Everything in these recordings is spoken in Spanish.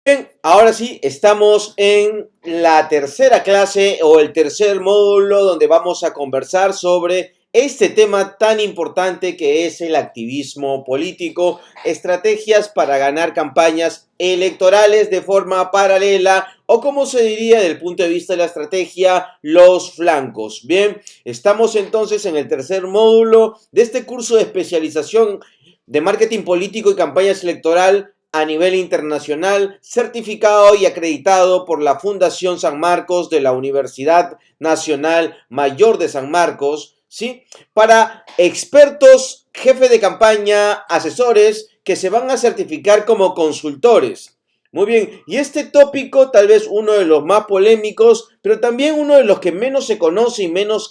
Bien, ahora sí, estamos en la tercera clase o el tercer módulo donde vamos a conversar sobre este tema tan importante que es el activismo político, estrategias para ganar campañas electorales de forma paralela o como se diría desde el punto de vista de la estrategia, los flancos. Bien, estamos entonces en el tercer módulo de este curso de especialización de marketing político y campañas electoral a nivel internacional, certificado y acreditado por la Fundación San Marcos de la Universidad Nacional Mayor de San Marcos, ¿sí? Para expertos, jefes de campaña, asesores que se van a certificar como consultores. Muy bien, y este tópico tal vez uno de los más polémicos, pero también uno de los que menos se conoce y menos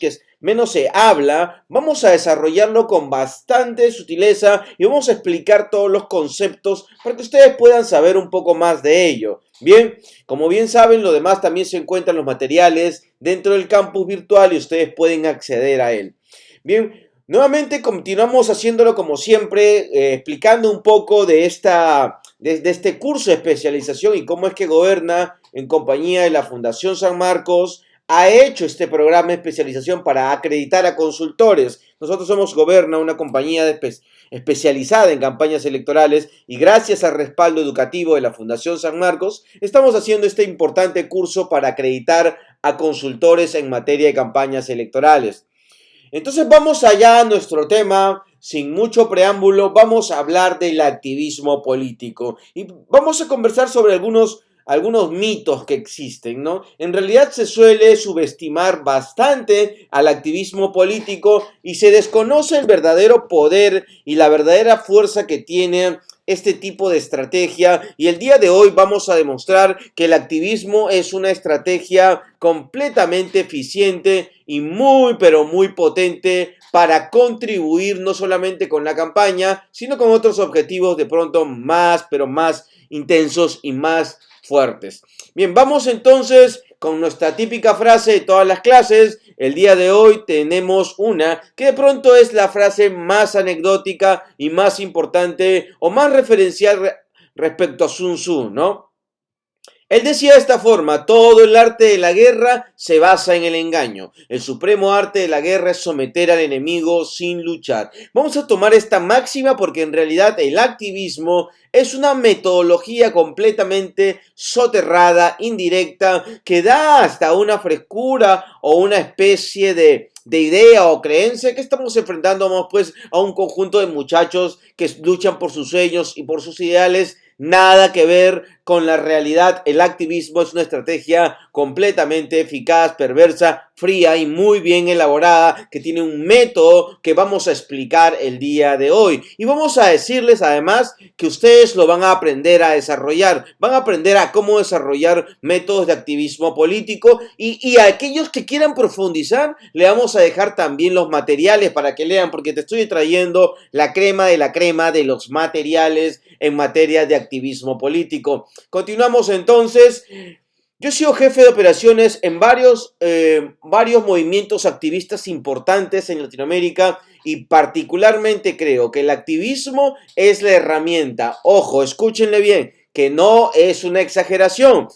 se habla, vamos a desarrollarlo con bastante sutileza y vamos a explicar todos los conceptos para que ustedes puedan saber un poco más de ello. Bien, como bien saben, lo demás también se encuentran los materiales dentro del campus virtual y ustedes pueden acceder a él. Bien, nuevamente continuamos haciéndolo como siempre, explicando un poco de este curso de especialización y cómo es que Goberna, en compañía de la Fundación San Marcos, ha hecho este programa de especialización para acreditar a consultores. Nosotros somos Goberna, una compañía especializada en campañas electorales y gracias al respaldo educativo de la Fundación San Marcos, estamos haciendo este importante curso para acreditar a consultores en materia de campañas electorales. Entonces vamos allá a nuestro tema, sin mucho preámbulo, vamos a hablar del activismo político y vamos a conversar sobre algunos mitos que existen, ¿no? En realidad se suele subestimar bastante al activismo político y se desconoce el verdadero poder y la verdadera fuerza que tiene este tipo de estrategia y el día de hoy vamos a demostrar que el activismo es una estrategia completamente eficiente y muy pero muy potente para contribuir no solamente con la campaña, sino con otros objetivos de pronto más pero más intensos y más fuertes. Bien, vamos entonces con nuestra típica frase de todas las clases. El día de hoy tenemos una que de pronto es la frase más anecdótica y más importante o más referencial respecto a Sun Tzu, ¿no? Él decía de esta forma: todo el arte de la guerra se basa en el engaño. El supremo arte de la guerra es someter al enemigo sin luchar. Vamos a tomar esta máxima porque en realidad el activismo es una metodología completamente soterrada, indirecta, que da hasta una frescura o una especie de idea o creencia que estamos enfrentándonos pues a un conjunto de muchachos que luchan por sus sueños y por sus ideales. Nada que ver con la realidad. El activismo es una estrategia completamente eficaz, perversa, fría y muy bien elaborada, que tiene un método que vamos a explicar el día de hoy. Y vamos a decirles además que ustedes lo van a aprender a desarrollar. Van a aprender a cómo desarrollar métodos de activismo político y a aquellos que quieran profundizar, le vamos a dejar también los materiales para que lean, porque te estoy trayendo la crema de los materiales en materia de activismo político. Continuamos entonces. Yo he sido jefe de operaciones en varios movimientos activistas importantes en Latinoamérica y particularmente creo que el activismo es la herramienta, ojo, escúchenle bien, que no es una exageración.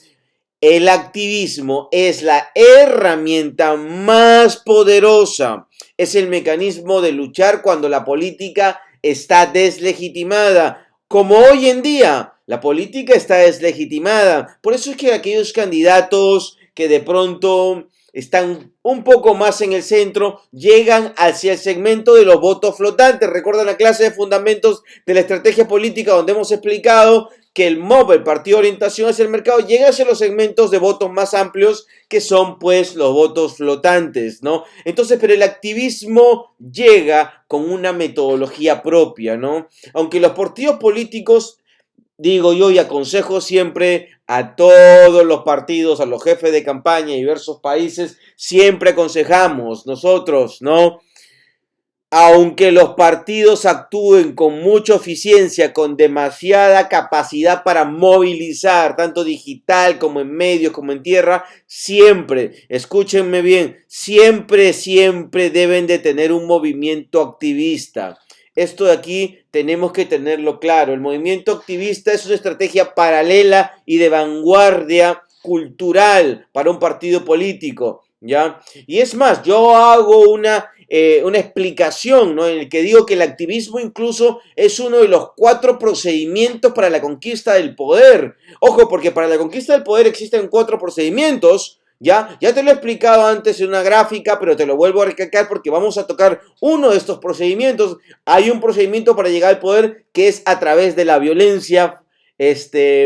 El activismo es la herramienta más poderosa. Es el mecanismo de luchar cuando la política está deslegitimada. Como hoy en día, la política está deslegitimada. Por eso es que aquellos candidatos que de pronto están un poco más en el centro llegan hacia el segmento de los votos flotantes. Recuerdan la clase de fundamentos de la estrategia política donde hemos explicado que el MOB, el partido de orientación hacia el mercado, llega hacia los segmentos de votos más amplios, que son pues los votos flotantes, ¿no? Entonces, pero el activismo llega con una metodología propia, ¿no? Aunque los partidos políticos, digo yo y aconsejo siempre a todos los partidos, a los jefes de campaña de diversos países, siempre aconsejamos nosotros, ¿no? Aunque los partidos actúen con mucha eficiencia, con demasiada capacidad para movilizar, tanto digital como en medios, como en tierra, siempre, escúchenme bien, siempre deben de tener un movimiento activista. Esto de aquí tenemos que tenerlo claro. El movimiento activista es una estrategia paralela y de vanguardia cultural para un partido político, ¿ya? Y es más, yo hago una explicación, ¿no? En el que digo que el activismo incluso es uno de los 4 procedimientos para la conquista del poder. Ojo, porque para la conquista del poder existen 4 procedimientos. Ya te lo he explicado antes en una gráfica, pero te lo vuelvo a recalcar porque vamos a tocar uno de estos procedimientos. Hay un procedimiento para llegar al poder que es a través de la violencia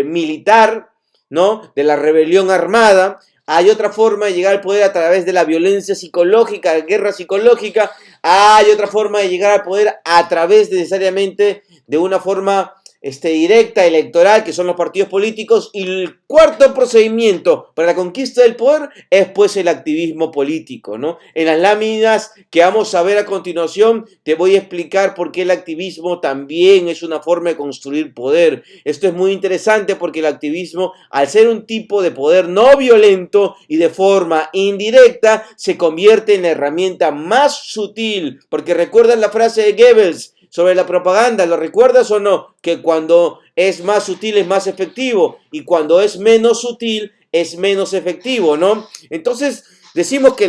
militar, ¿no? De la rebelión armada. Hay otra forma de llegar al poder a través de la violencia psicológica, guerra psicológica. Hay otra forma de llegar al poder a través necesariamente de una forma directa, electoral, que son los partidos políticos. Y el cuarto procedimiento para la conquista del poder es pues el activismo político, ¿no? En las láminas que vamos a ver a continuación te voy a explicar por qué el activismo también es una forma de construir poder. Esto es muy interesante porque el activismo, al ser un tipo de poder no violento y de forma indirecta, se convierte en la herramienta más sutil, porque recuerdan la frase de Goebbels sobre la propaganda, ¿lo recuerdas o no? Que cuando es más sutil es más efectivo y cuando es menos sutil es menos efectivo, ¿no? Entonces decimos que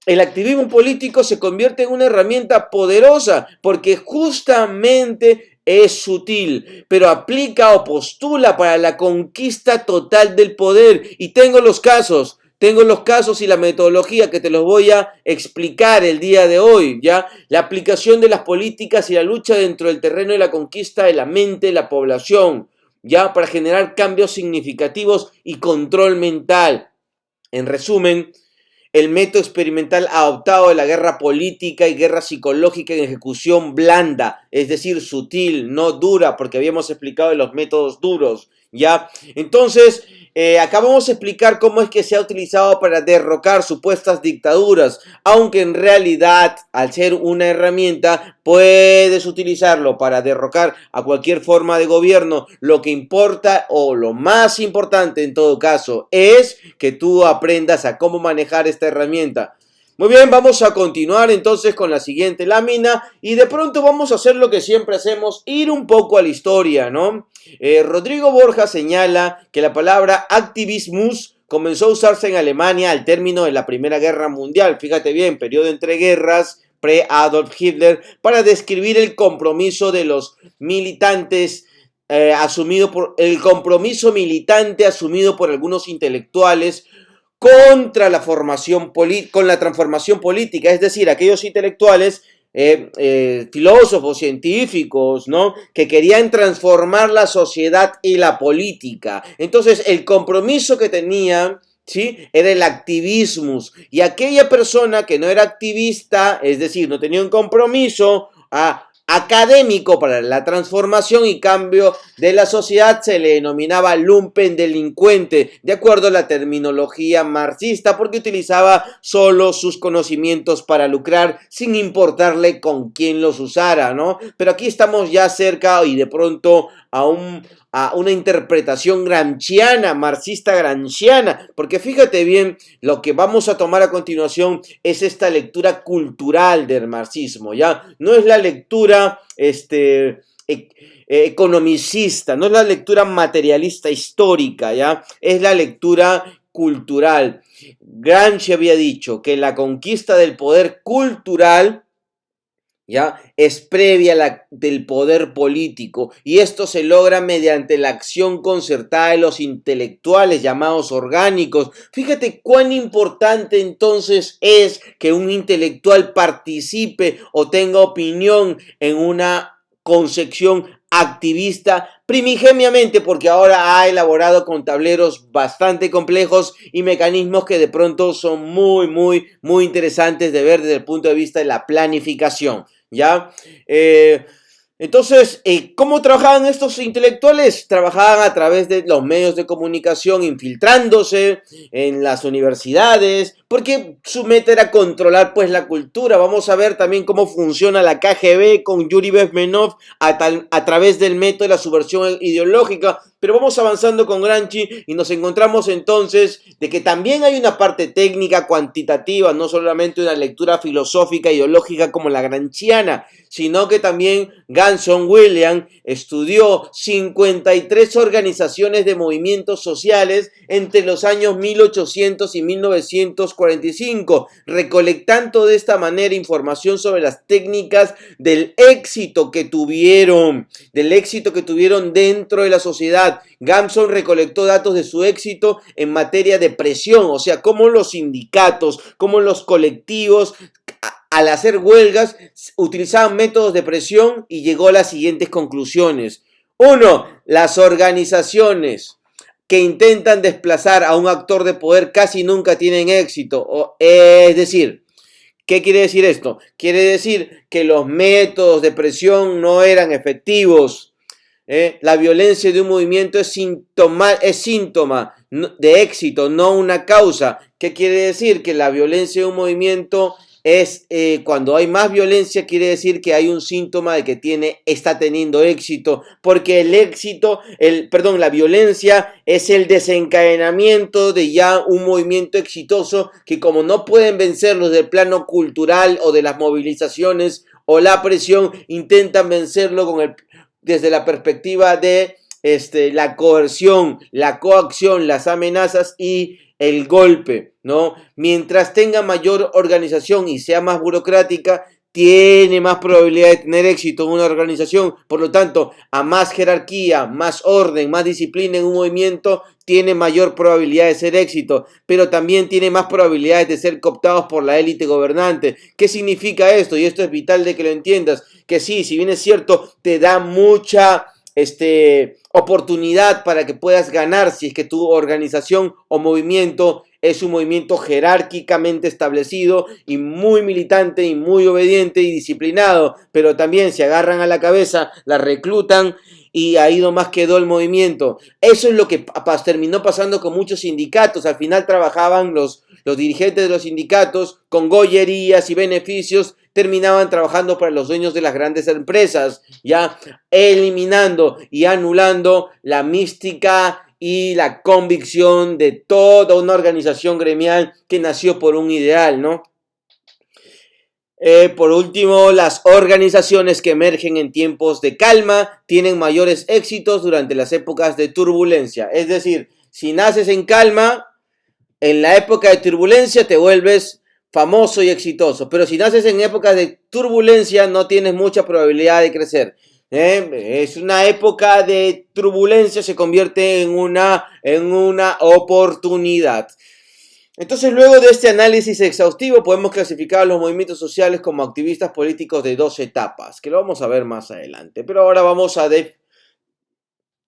el activismo político se convierte en una herramienta poderosa porque justamente es sutil, pero aplica o postula para la conquista total del poder. Y tengo los casos y la metodología que te los voy a explicar el día de hoy, ¿ya? La aplicación de las políticas y la lucha dentro del terreno de la conquista de la mente de la población, ¿ya? Para generar cambios significativos y control mental. En resumen, el método experimental adoptado de la guerra política y guerra psicológica en ejecución blanda, es decir, sutil, no dura, porque habíamos explicado de los métodos duros, ¿ya? Entonces, acá vamos a explicar cómo es que se ha utilizado para derrocar supuestas dictaduras, aunque en realidad, al ser una herramienta, puedes utilizarlo para derrocar a cualquier forma de gobierno. Lo que importa, o lo más importante en todo caso, es que tú aprendas a cómo manejar esta herramienta. Muy bien, vamos a continuar entonces con la siguiente lámina y de pronto vamos a hacer lo que siempre hacemos, ir un poco a la historia, ¿no? Rodrigo Borja señala que la palabra activismus comenzó a usarse en Alemania al término de la Primera Guerra Mundial, fíjate bien, periodo entre guerras, pre-Adolf Hitler, para describir el compromiso de los militantes el compromiso militante asumido por algunos intelectuales contra la con la transformación política, es decir, aquellos intelectuales, filósofos, científicos, ¿no? Que querían transformar la sociedad y la política. Entonces, el compromiso que tenían, ¿sí? Era el activismo. Y aquella persona que no era activista, es decir, no tenía un compromiso académico para la transformación y cambio de la sociedad, se le denominaba lumpen delincuente, de acuerdo a la terminología marxista, porque utilizaba solo sus conocimientos para lucrar sin importarle con quién los usara, ¿no? Pero aquí estamos ya cerca y de pronto a una interpretación gramsciana, marxista gramsciana, porque fíjate bien, lo que vamos a tomar a continuación es esta lectura cultural del marxismo, ¿ya? No es la lectura economicista, no es la lectura materialista histórica, ¿ya? Es la lectura cultural. Gramsci había dicho que la conquista del poder cultural, ¿ya? Es previa del poder político y esto se logra mediante la acción concertada de los intelectuales llamados orgánicos. Fíjate cuán importante entonces es que un intelectual participe o tenga opinión en una concepción activista primigeniamente, porque ahora ha elaborado con tableros bastante complejos y mecanismos que de pronto son muy interesantes de ver desde el punto de vista de la planificación. ¿Ya? Entonces, ¿cómo trabajaban estos intelectuales? Trabajaban a través de los medios de comunicación, infiltrándose en las universidades, porque su meta era controlar pues la cultura. Vamos a ver también cómo funciona la KGB con Yuri Bezmenov a través del método de la subversión ideológica, pero vamos avanzando con Gramsci y nos encontramos entonces de que también hay una parte técnica, cuantitativa, no solamente una lectura filosófica, ideológica como la gramsciana, sino que también Ganson William estudió 53 organizaciones de movimientos sociales entre los años 1800 y 1945, recolectando de esta manera información sobre las técnicas del éxito que tuvieron dentro de la sociedad. Ganson recolectó datos de su éxito en materia de presión, o sea, cómo los sindicatos, cómo los colectivos al hacer huelgas utilizaban métodos de presión y llegó a las siguientes conclusiones. 1. Las organizaciones que intentan desplazar a un actor de poder casi nunca tienen éxito. Es decir, ¿qué quiere decir esto? Quiere decir que los métodos de presión no eran efectivos. La violencia de un movimiento es síntoma de éxito, no una causa. ¿Qué quiere decir? Que la violencia de un movimiento es cuando hay más violencia, quiere decir que hay un síntoma de que está teniendo éxito, porque la violencia es el desencadenamiento de ya un movimiento exitoso que, como no pueden vencerlos del plano cultural o de las movilizaciones o la presión, intentan vencerlo desde la perspectiva de la coerción, la coacción, las amenazas y el golpe, ¿no? Mientras tenga mayor organización y sea más burocrática, tiene más probabilidad de tener éxito en una organización. Por lo tanto, a más jerarquía, más orden, más disciplina en un movimiento, tiene mayor probabilidad de ser éxito, pero también tiene más probabilidades de ser cooptados por la élite gobernante. ¿Qué significa esto? Y esto es vital de que lo entiendas, que sí, si bien es cierto, te da mucha oportunidad para que puedas ganar si es que tu organización o movimiento es un movimiento jerárquicamente establecido y muy militante y muy obediente y disciplinado, pero también se agarran a la cabeza, la reclutan y ahí nomás quedó el movimiento. Eso es lo que terminó pasando con muchos sindicatos. Al final trabajaban los dirigentes de los sindicatos con gollerías y beneficios, terminaban trabajando para los dueños de las grandes empresas, ya eliminando y anulando la mística y la convicción de toda una organización gremial que nació por un ideal, ¿no? Por último, las organizaciones que emergen en tiempos de calma tienen mayores éxitos durante las épocas de turbulencia. Es decir, si naces en calma, en la época de turbulencia te vuelves famoso y exitoso, pero si naces en épocas de turbulencia no tienes mucha probabilidad de crecer. Es una época de turbulencia, se convierte en una oportunidad. Entonces, luego de este análisis exhaustivo, podemos clasificar a los movimientos sociales como activistas políticos de dos etapas, que lo vamos a ver más adelante. Pero ahora vamos a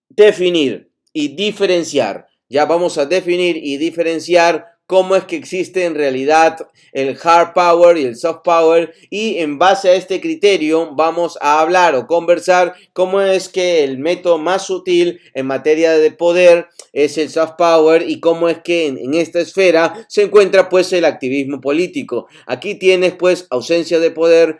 definir y diferenciar. Ya vamos a definir y diferenciar cómo es que existe en realidad el hard power y el soft power, y en base a este criterio vamos a hablar o conversar cómo es que el método más sutil en materia de poder es el soft power y cómo es que en esta esfera se encuentra pues el activismo político. Aquí tienes pues ausencia de poder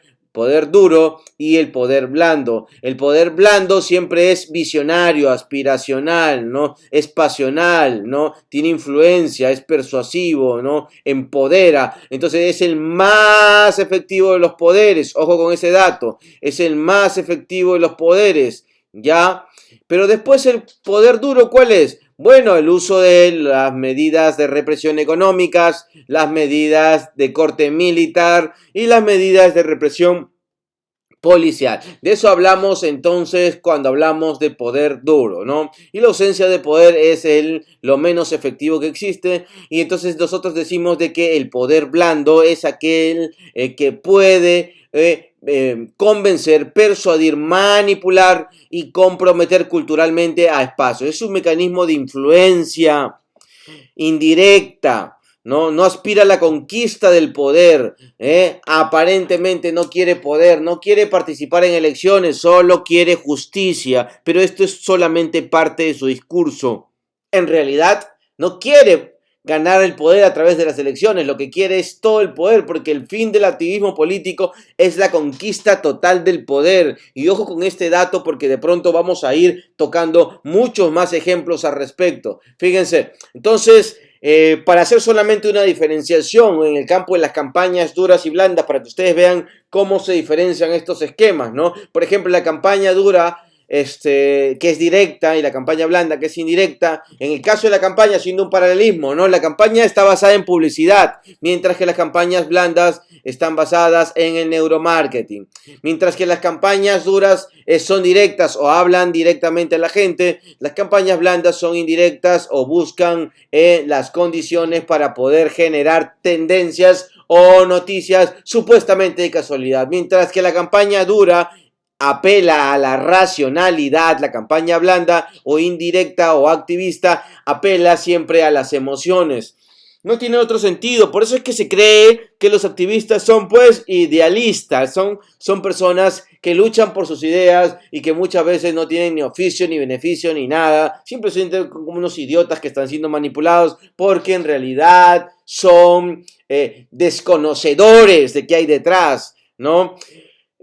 duro y el poder blando. El poder blando siempre es visionario, aspiracional, ¿no? Es pasional, ¿no? Tiene influencia, es persuasivo, ¿no? Empodera. Entonces es el más efectivo de los poderes. Ojo con ese dato. Es el más efectivo de los poderes, ¿ya? Pero después el poder duro, ¿cuál es? Bueno, el uso de las medidas de represión económicas, las medidas de corte militar y las medidas de represión policial. De eso hablamos entonces cuando hablamos de poder duro, ¿no? Y la ausencia de poder es lo menos efectivo que existe, y entonces nosotros decimos de que el poder blando es aquel que puede convencer, persuadir, manipular y comprometer culturalmente a espacios. Es un mecanismo de influencia indirecta. No aspira a la conquista del poder, aparentemente no quiere poder, no quiere participar en elecciones, solo quiere justicia, pero esto es solamente parte de su discurso. En realidad no quiere ganar el poder a través de las elecciones, lo que quiere es todo el poder, porque el fin del activismo político es la conquista total del poder. Y ojo con este dato porque de pronto vamos a ir tocando muchos más ejemplos al respecto. Fíjense, entonces, para hacer solamente una diferenciación en el campo de las campañas duras y blandas, para que ustedes vean cómo se diferencian estos esquemas, ¿no? Por ejemplo, la campaña dura que es directa y la campaña blanda que es indirecta. En el caso de la campaña, haciendo un paralelismo, ¿no? La campaña está basada en publicidad, mientras que las campañas blandas están basadas en el neuromarketing. Mientras que las campañas duras son directas o hablan directamente a la gente, las campañas blandas son indirectas o buscan las condiciones para poder generar tendencias o noticias supuestamente de casualidad. Mientras que la campaña dura apela a la racionalidad, la campaña blanda o indirecta o activista apela siempre a las emociones. No tiene otro sentido, por eso es que se cree que los activistas son pues idealistas, son personas que luchan por sus ideas y que muchas veces no tienen ni oficio, ni beneficio, ni nada, siempre se sienten como unos idiotas que están siendo manipulados porque en realidad son desconocedores de qué hay detrás, ¿no?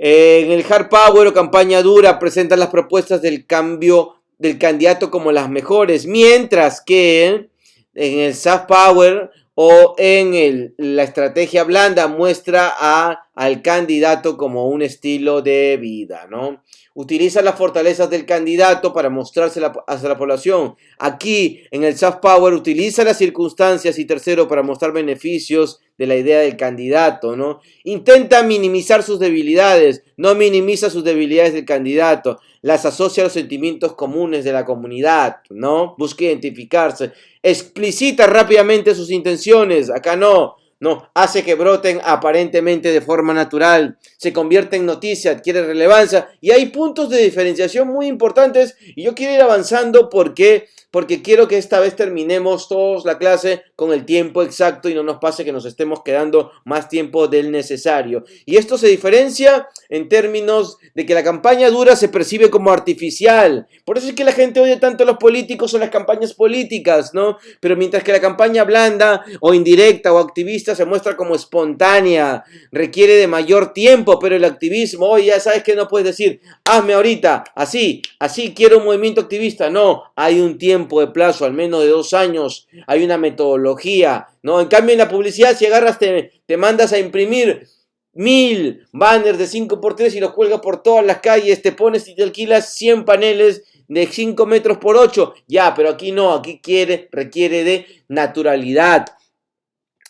En el hard power o campaña dura presentan las propuestas del cambio del candidato como las mejores, mientras que en el soft power o en la estrategia blanda muestra al candidato como un estilo de vida, ¿no? Utiliza las fortalezas del candidato para mostrarse hacia la población. Aquí, en el soft power, utiliza las circunstancias y tercero, para mostrar beneficios de la idea del candidato, ¿no? Intenta minimizar sus debilidades, no minimiza sus debilidades del candidato, las asocia a los sentimientos comunes de la comunidad, ¿no? Busca identificarse, explicita rápidamente sus intenciones, acá no, hace que broten aparentemente de forma natural, se convierte en noticia, adquiere relevancia y hay puntos de diferenciación muy importantes y yo quiero ir avanzando porque quiero que esta vez terminemos todos la clase con el tiempo exacto y no nos pase que nos estemos quedando más tiempo del necesario. Y esto se diferencia en términos de que la campaña dura se percibe como artificial. Por eso es que la gente odia tanto a los políticos o las campañas políticas, ¿no? Pero mientras que la campaña blanda o indirecta o activista se muestra como espontánea, requiere de mayor tiempo, pero el activismo, hoy ya sabes que no puedes decir, hazme ahorita, así quiero un movimiento activista. No, hay un tiempo de plazo, al menos de 2 años, hay una metodología, ¿no? En cambio, en la publicidad, si agarras, te mandas a imprimir 1000 banners de 5x3 y los cuelgas por todas las calles, te pones y te alquilas 100 paneles de 5 metros por 8, ya, pero aquí no, aquí requiere de naturalidad,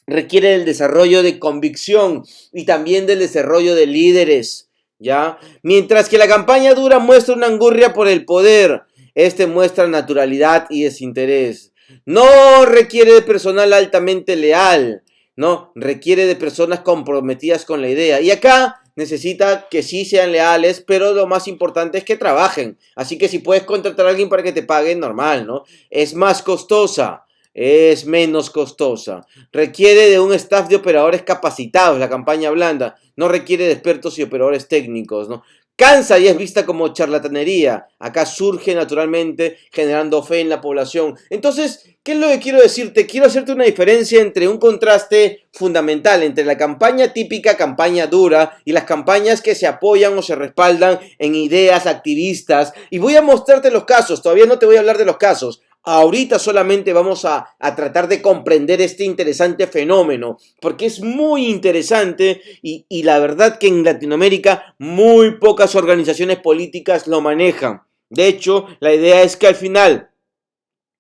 requiere del desarrollo de convicción y también del desarrollo de líderes, ¿ya? Mientras que la campaña dura muestra una angurria por el poder, este muestra naturalidad y desinterés. No requiere de personal altamente leal, no, requiere de personas comprometidas con la idea. Y acá necesita que sí sean leales, pero lo más importante es que trabajen. Así que si puedes contratar a alguien para que te paguen, normal, ¿no? Es más costosa, es menos costosa. Requiere de un staff de operadores capacitados, la campaña blanda. No requiere de expertos y operadores técnicos, ¿no? Cansa y es vista como charlatanería. Acá surge naturalmente generando fe en la población. Entonces, ¿qué es lo que quiero decirte? Quiero hacerte una diferencia entre un contraste fundamental entre la campaña típica, campaña dura, y las campañas que se apoyan o se respaldan en ideas activistas. Y voy a mostrarte los casos. Todavía no te voy a hablar de los casos. Ahorita solamente vamos a tratar de comprender este interesante fenómeno, porque es muy interesante y la verdad que en Latinoamérica muy pocas organizaciones políticas lo manejan. De hecho, la idea es que al final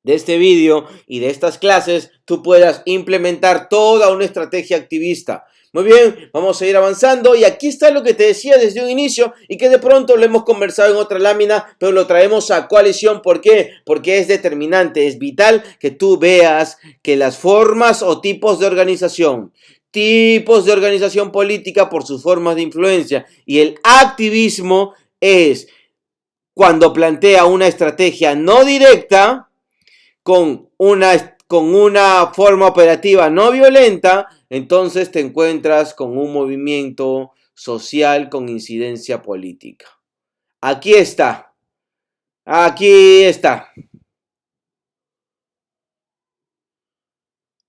de este vídeo y de estas clases tú puedas implementar toda una estrategia activista. Muy bien, vamos a ir avanzando y aquí está lo que te decía desde un inicio y que de pronto lo hemos conversado en otra lámina, pero lo traemos a coalición. ¿Por qué? Porque es determinante, es vital que tú veas que las formas o tipos de organización política por sus formas de influencia y el activismo es cuando plantea una estrategia no directa con una forma operativa no violenta, entonces te encuentras con un movimiento social con incidencia política. Aquí está. Aquí está.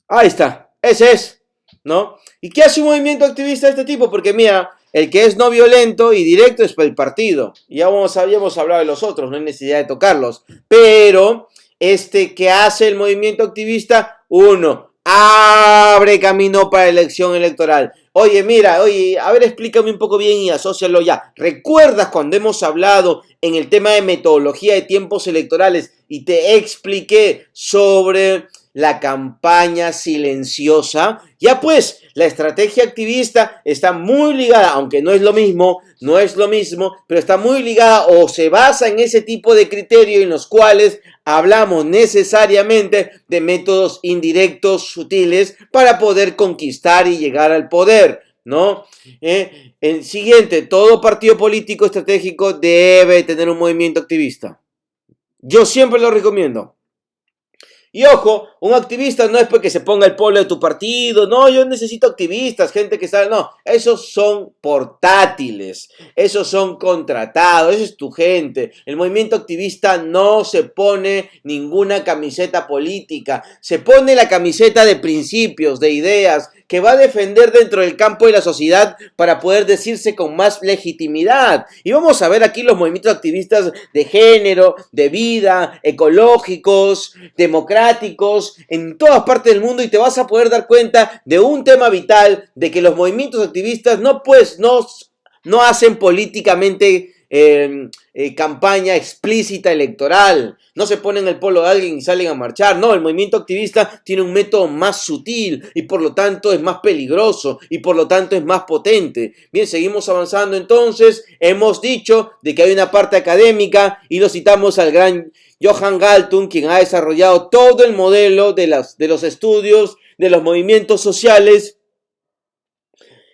Ahí está, ese es, ¿no? ¿Y qué hace un movimiento activista de este tipo? Porque mira, el que es no violento y directo es el partido. Ya hemos hablado de los otros, no hay necesidad de tocarlos. Pero, ¿qué hace el movimiento activista? Uno, abre camino para elección electoral. Oye, mira, oye, a ver, explícame un poco bien y asócialo ya. ¿Recuerdas cuando hemos hablado en el tema de metodología de tiempos electorales y te expliqué sobre la campaña silenciosa? Ya pues, la estrategia activista está muy ligada, aunque no es lo mismo, pero está muy ligada o se basa en ese tipo de criterios en los cuales hablamos necesariamente de métodos indirectos, sutiles, para poder conquistar y llegar al poder, ¿no? El siguiente, todo partido político estratégico debe tener un movimiento activista. Yo siempre lo recomiendo. Y ojo, un activista no es porque se ponga el polo de tu partido, no, yo necesito activistas, gente que sabe, no, esos son portátiles, esos son contratados, esa es tu gente. El movimiento activista no se pone ninguna camiseta política, se pone la camiseta de principios, de ideas, que va a defender dentro del campo de la sociedad para poder decirse con más legitimidad. Y vamos a ver aquí los movimientos activistas de género, de vida, ecológicos, democráticos, en todas partes del mundo, y te vas a poder dar cuenta de un tema vital, de que los movimientos activistas no hacen políticamente campaña explícita electoral, no se ponen el polo de alguien y salen a marchar. No, el movimiento activista tiene un método más sutil y por lo tanto es más peligroso y por lo tanto es más potente. Bien, seguimos avanzando entonces. Hemos dicho de que hay una parte académica y lo citamos al gran Johan Galtung, quien ha desarrollado todo el modelo de los estudios de los movimientos sociales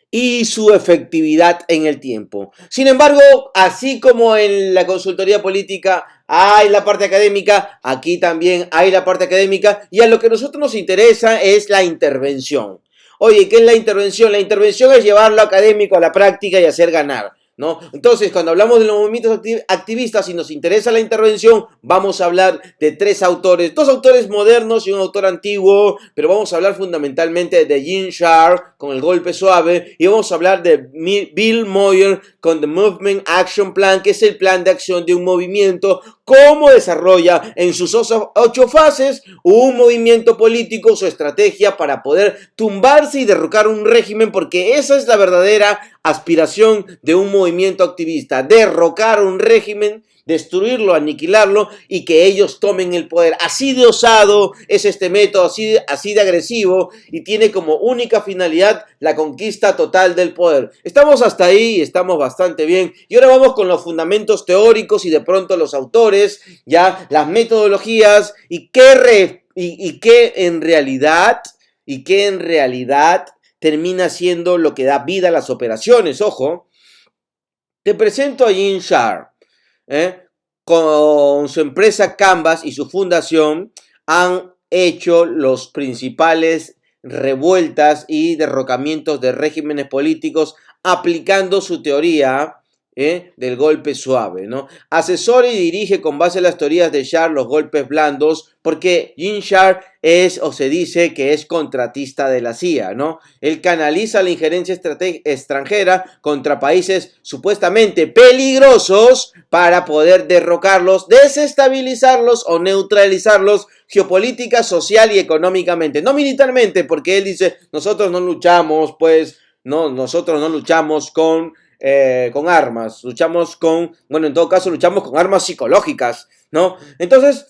y su efectividad en el tiempo. Sin embargo, así como en la consultoría política hay la parte académica, aquí también hay la parte académica, y a lo que a nosotros nos interesa es la intervención. Oye, ¿qué es la intervención? La intervención es llevar lo académico a la práctica y hacer ganar, ¿no? Entonces, cuando hablamos de los movimientos activistas y nos interesa la intervención, vamos a hablar de tres autores, dos autores modernos y un autor antiguo, pero vamos a hablar fundamentalmente de Gene Sharp con El golpe suave, y vamos a hablar de Bill Moyer con The Movement Action Plan, que es el plan de acción de un movimiento, cómo desarrolla en sus 8 fases un movimiento político, su estrategia para poder tumbarse y derrocar un régimen, porque esa es la verdadera aspiración de un movimiento activista: derrocar un régimen, destruirlo, aniquilarlo y que ellos tomen el poder. Así de osado es este método, así de agresivo, y tiene como única finalidad la conquista total del poder. Estamos hasta ahí, estamos bastante bien, y ahora vamos con los fundamentos teóricos y de pronto los autores, ya las metodologías y qué en realidad termina siendo lo que da vida a las operaciones. Ojo, te presento a Gene Sharp. Con su empresa Canvas y su fundación han hecho los principales revueltas y derrocamientos de regímenes políticos aplicando su teoría del golpe suave, ¿no? Asesora y dirige con base en las teorías de Sharp los golpes blandos, porque Gene Sharp se dice que es contratista de la CIA, ¿no? Él canaliza la injerencia extranjera contra países supuestamente peligrosos para poder derrocarlos, desestabilizarlos o neutralizarlos geopolítica, social y económicamente. No militarmente, porque él dice, nosotros no luchamos con armas, en todo caso luchamos con armas psicológicas, ¿no? Entonces,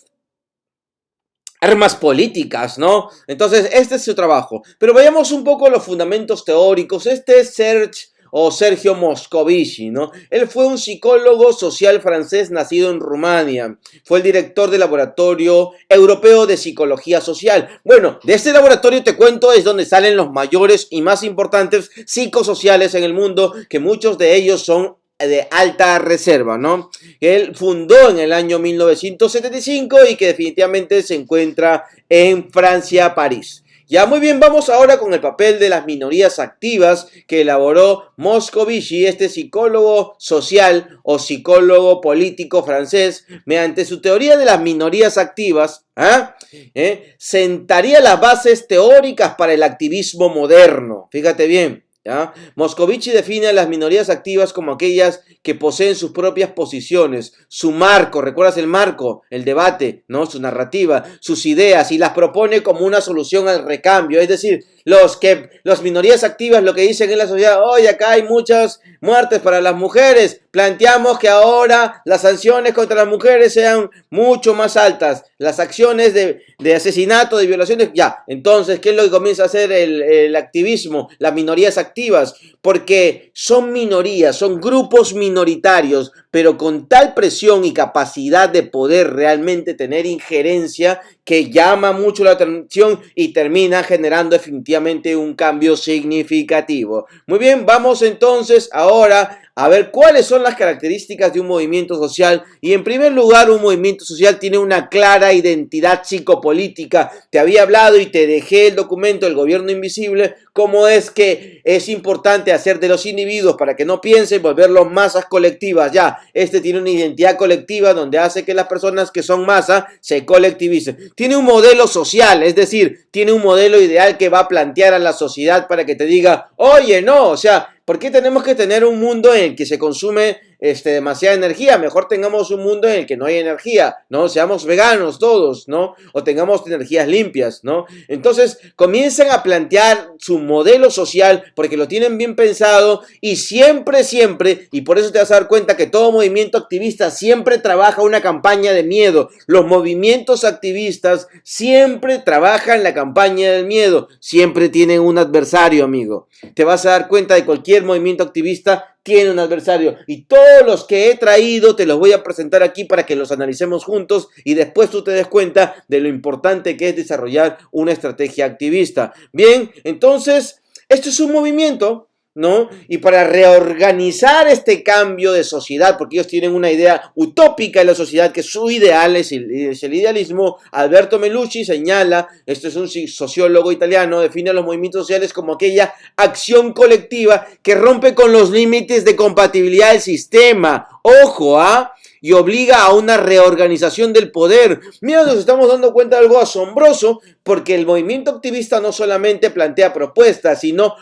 armas políticas, ¿no? Entonces, este es su trabajo. Pero vayamos un poco a los fundamentos teóricos. Este es Sergio Moscovici, ¿no? Él fue un psicólogo social francés nacido en Rumania. Fue el director del Laboratorio Europeo de Psicología Social. Bueno, de este laboratorio, te cuento, es donde salen los mayores y más importantes psicosociales en el mundo, que muchos de ellos son de alta reserva, ¿no? Él fundó en el año 1975 y que definitivamente se encuentra en Francia, París. Ya, muy bien, vamos ahora con el papel de las minorías activas que elaboró Moscovici, este psicólogo social o psicólogo político francés, mediante su teoría de las minorías activas, sentaría las bases teóricas para el activismo moderno. Fíjate bien. ¿Ya? Moscovici define a las minorías activas como aquellas que poseen sus propias posiciones, su marco, ¿recuerdas el marco? El debate, ¿no? Su narrativa, sus ideas y las propone como una solución al recambio. Es decir, las minorías activas lo que dicen en la sociedad, hoy acá hay muchas muertes para las mujeres, planteamos que ahora las sanciones contra las mujeres sean mucho más altas, las acciones de asesinato, de violaciones, ya. Entonces, ¿qué es lo que comienza a hacer el activismo? Las minorías activas, porque son minorías, son grupos minoritarios, pero con tal presión y capacidad de poder realmente tener injerencia que llama mucho la atención y termina generando definitivamente un cambio significativo. Muy bien, vamos entonces ahora a ver cuáles son las características de un movimiento social. Y en primer lugar, un movimiento social tiene una clara identidad psicopolítica. Te había hablado y te dejé el documento del gobierno invisible, cómo es que es importante hacer de los individuos, para que no piensen, volverlos masas colectivas. Ya, este tiene una identidad colectiva donde hace que las personas que son masa se colectivicen. Tiene un modelo social, es decir, tiene un modelo ideal que va a plantear a la sociedad para que te diga, oye, no, o sea, ¿por qué tenemos que tener un mundo en el que se consume demasiada energía? Mejor tengamos un mundo en el que no hay energía, ¿no? Seamos veganos todos, ¿no? O tengamos energías limpias, ¿no? Entonces comienzan a plantear su modelo social porque lo tienen bien pensado y siempre, y por eso te vas a dar cuenta que todo movimiento activista siempre trabaja una campaña de miedo. Los movimientos activistas siempre trabajan la campaña del miedo, siempre tienen un adversario, amigo. Te vas a dar cuenta de cualquier movimiento activista tiene un adversario y todos los que he traído te los voy a presentar aquí para que los analicemos juntos y después tú te des cuenta de lo importante que es desarrollar una estrategia activista. Bien, entonces, esto es un movimiento, ¿no? Y para reorganizar este cambio de sociedad, porque ellos tienen una idea utópica de la sociedad, que su ideal es el idealismo. Alberto Melucci señala, esto es un sociólogo italiano, define a los movimientos sociales como aquella acción colectiva que rompe con los límites de compatibilidad del sistema. Ojo, y obliga a una reorganización del poder. Mira, nos estamos dando cuenta de algo asombroso, porque el movimiento activista no solamente plantea propuestas, sino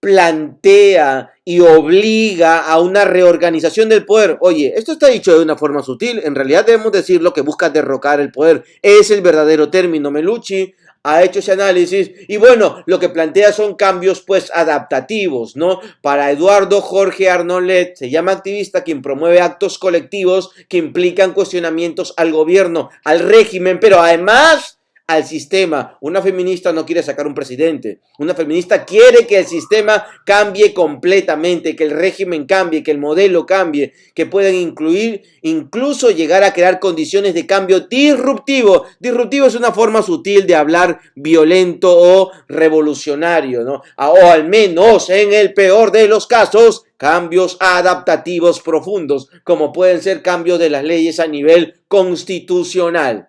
plantea y obliga a una reorganización del poder. Oye, esto está dicho de una forma sutil, en realidad debemos decirlo que busca derrocar el poder. Es el verdadero término. Melucci ha hecho ese análisis y bueno, lo que plantea son cambios pues adaptativos, ¿no? Para Eduardo Jorge Arnolet se llama activista quien promueve actos colectivos que implican cuestionamientos al gobierno, al régimen, pero además al sistema. Una feminista no quiere sacar un presidente. Una feminista quiere que el sistema cambie completamente, que el régimen cambie, que el modelo cambie, que puedan incluir, incluso llegar a crear condiciones de cambio disruptivo. Disruptivo es una forma sutil de hablar violento o revolucionario, ¿no? O al menos, en el peor de los casos, cambios adaptativos profundos, como pueden ser cambios de las leyes a nivel constitucional.